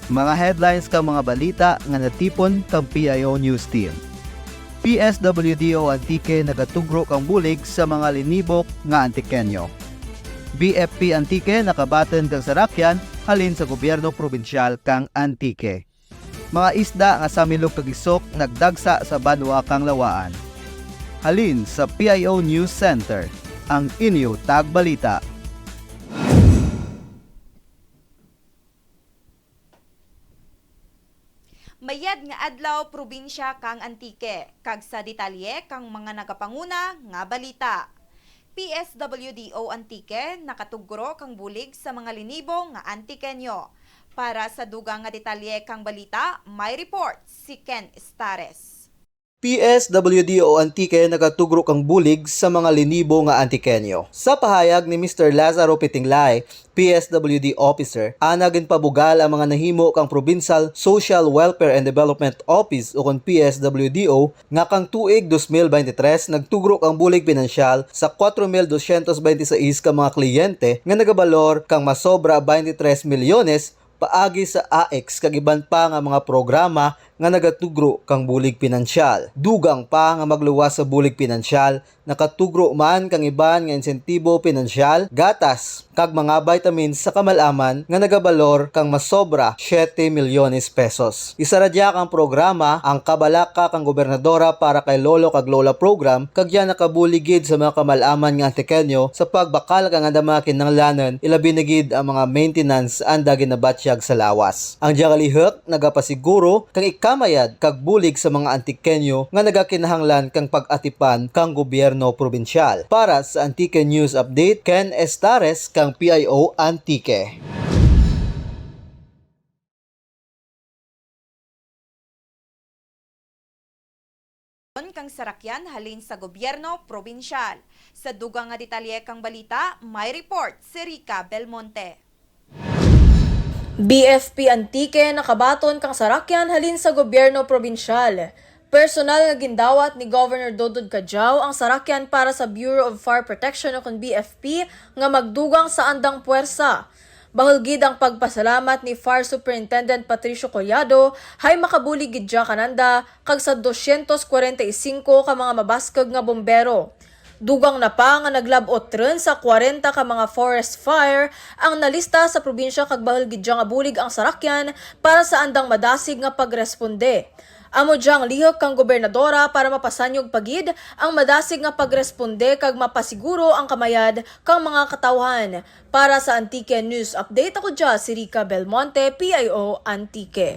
Mga headlines kang mga balita nga natipon kang PIO News Team. PSWDO Antique nagatugro kang bulig sa mga linibok nga Antikenyo. BFP Antique nakabaten kang sarakyan halin sa gobyerno probinsyal kang Antique. Mga isda nga sa milog kag isok nagdagsa sa Banwa kang Lawaan. Halin sa PIO News Center, ang inyo tagbalita. Mayad nga adlaw probinsya kang Antique, kag sa detalye kang mga nagapanguna nga balita. PSWDO Antique nakatugro kang bulig sa mga linibo nga Antikenyo. Para sa dugang nga detalye kang balita, may report si Ken Estares. PSWDO Antique nagatugro kang bulig sa mga linibo nga Antikenyo. Sa pahayag ni Mr. Lazaro Pitinglay, PSWD officer, anagin pabugal ang mga nahimo kang Provincial Social Welfare and Development Office o kon PSWDO nga kang tuig 2023 nagtugro kang bulig pinansyal sa 4,226 ka mga kliyente nga nagabalor kang masobra 23 milyones paagi sa AX kag iban pa nga mga programa nga nagatugro kang bulig pinansyal. Dugang pa nga magluwas sa bulig pinansyal, nakatugro man kang iban nga insentibo pinansyal, gatas, kag mga vitamins sa kamalaman nga nagabalor kang masobra 7 milyones pesos. Isaradya kang programa ang kabalaka kang gobernadora para kay Lolo kag Lola program, kag yan nakabuligid sa mga kamalaman nga Antikenyo sa pagbakal kang andamakin ng lanan, ilabi na gid ang mga maintenance anda ginabatsyag sa lawas. Ang diyagalihok nagapasiguro kang kamayad kag bulig sa mga Antikenyo nga nagakinahanglan kang pag-atipan kang gobyerno probinsyal. Para sa Antique News Update, Ken Estares kang PIO Antique. Kang sarakyan halin sa gobyerno probinsyal. Sa dugang nga detalye kang balita, may report si Rica Belmonte. BFP Antique nakabaton kang sarakyan halin sa gobyerno probinsyal. Personal nga gindawat ni Governor Dodod Cajao ang sarakyan para sa Bureau of Fire Protection o kon BFP nga magdugang sa andang puwersa. Bahulgid ang pagpasalamat ni Fire Superintendent Patricio Collado hay makabulig gidya kananda kag sa 245 ka mga mabaskag nga bombero. Dugang na pa nga naglabot rin sa 40 ka mga forest fire ang nalista sa probinsya kag bahul gidya nga bulig ang sarakyan para sa andang madasig nga pagresponde. Amo dyang lihok kang gobernadora para mapasanyog pagid ang madasig nga pagresponde kag mapasiguro ang kamayad kang mga katawhan. Para sa Antique News Update, ako dya si Rica Belmonte, PIO Antique.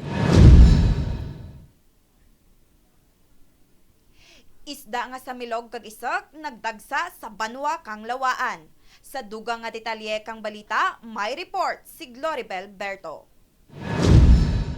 Isda nga sa milog kag isok nagdagsa sa Banwa kang Lawaan. Sa dugang nga detalye kang balita, may report si Gloribel Berto.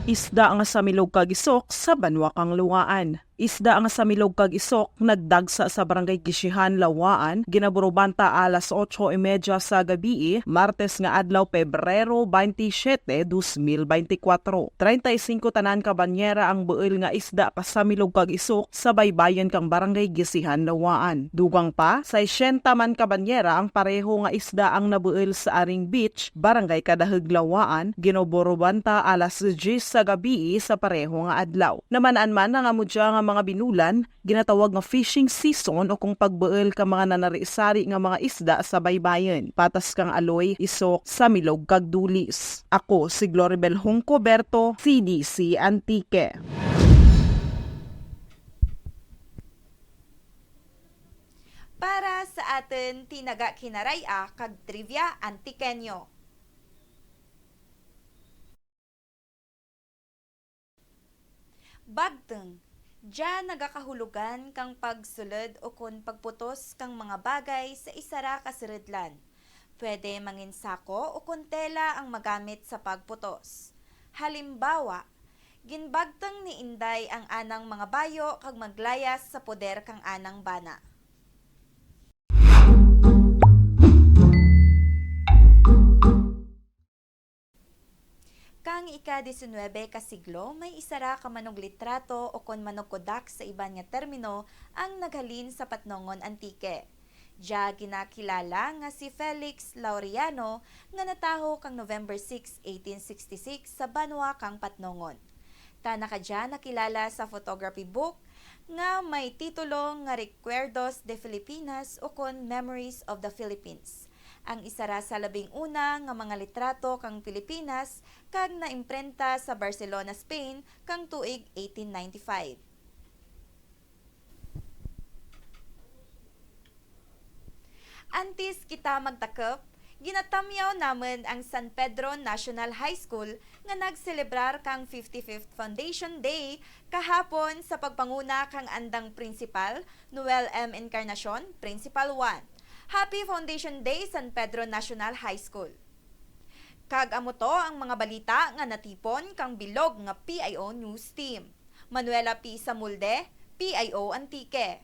Isda nga sa milog kag isok sa Banwa kang Lawaan. Isda nga sa milog kag isok nagdagsa sa Barangay Gishihan, Lawaan, ginaburobanta alas 8:30 sa gabi, Martes nga adlaw Pebrero 27, 2024. 35 tanan ka banyera ang buil nga isda pa sa milog kag isok sa baybayon kang Barangay Gishihan, Lawaan. Dugang pa, 60 man ka banyera ang pareho nga isda ang nabuil sa Aring Beach, Barangay Kadaheg, Lawaan, ginaburobanta alas 10 sa gabi sa pareho nga adlaw. Naman-an man nga mudya nga mga binulan, ginatawag nga fishing season o kung pagbuel ka mga nanari-sari nga mga isda sa baybayon. Patas kang aloy, isok sa milog kag dulis. Ako si Gloribel Hungco Berto, CDC Antique. Para sa atin tinaga kinaraya kag trivia Antikenyo. Bagteng, diyan nagakahulugan kang pagsulod o kun pagputos kang mga bagay sa isara kasiridlan. Pwede manginsako o kun tela ang magamit sa pagputos. Halimbawa, ginbagteng ni Inday ang anang mga bayo kag maglayas sa poder kang anang bana. Kang ika-19 ka siglo, may isara ka manog litrato o kon manog kodak sa iban nga termino ang naghalin sa patnongon Antique. Diya ginakilala nga si Felix Laureano nga nataho kang November 6, 1866 sa Banwa kang Patnongon. Tanaka diya nakilala sa photography book nga may titulo nga Recuerdos de Filipinas o kon Memories of the Philippines. Ang isara sa labing una nga mga litrato kang Pilipinas kag naimprenta sa Barcelona, Spain kang tuig 1895. Antes kita magtakop, ginatamyaw naman ang San Pedro National High School nga nagselebrar kang 55th Foundation Day kahapon sa pagpanguna kang andang principal, Noel M. Encarnacion, Principal 1. Happy Foundation Day San Pedro National High School. Kag amo to ang mga balita nga natipon kang bilog nga PIO News Team. Manuela P. Samulde, PIO Antique.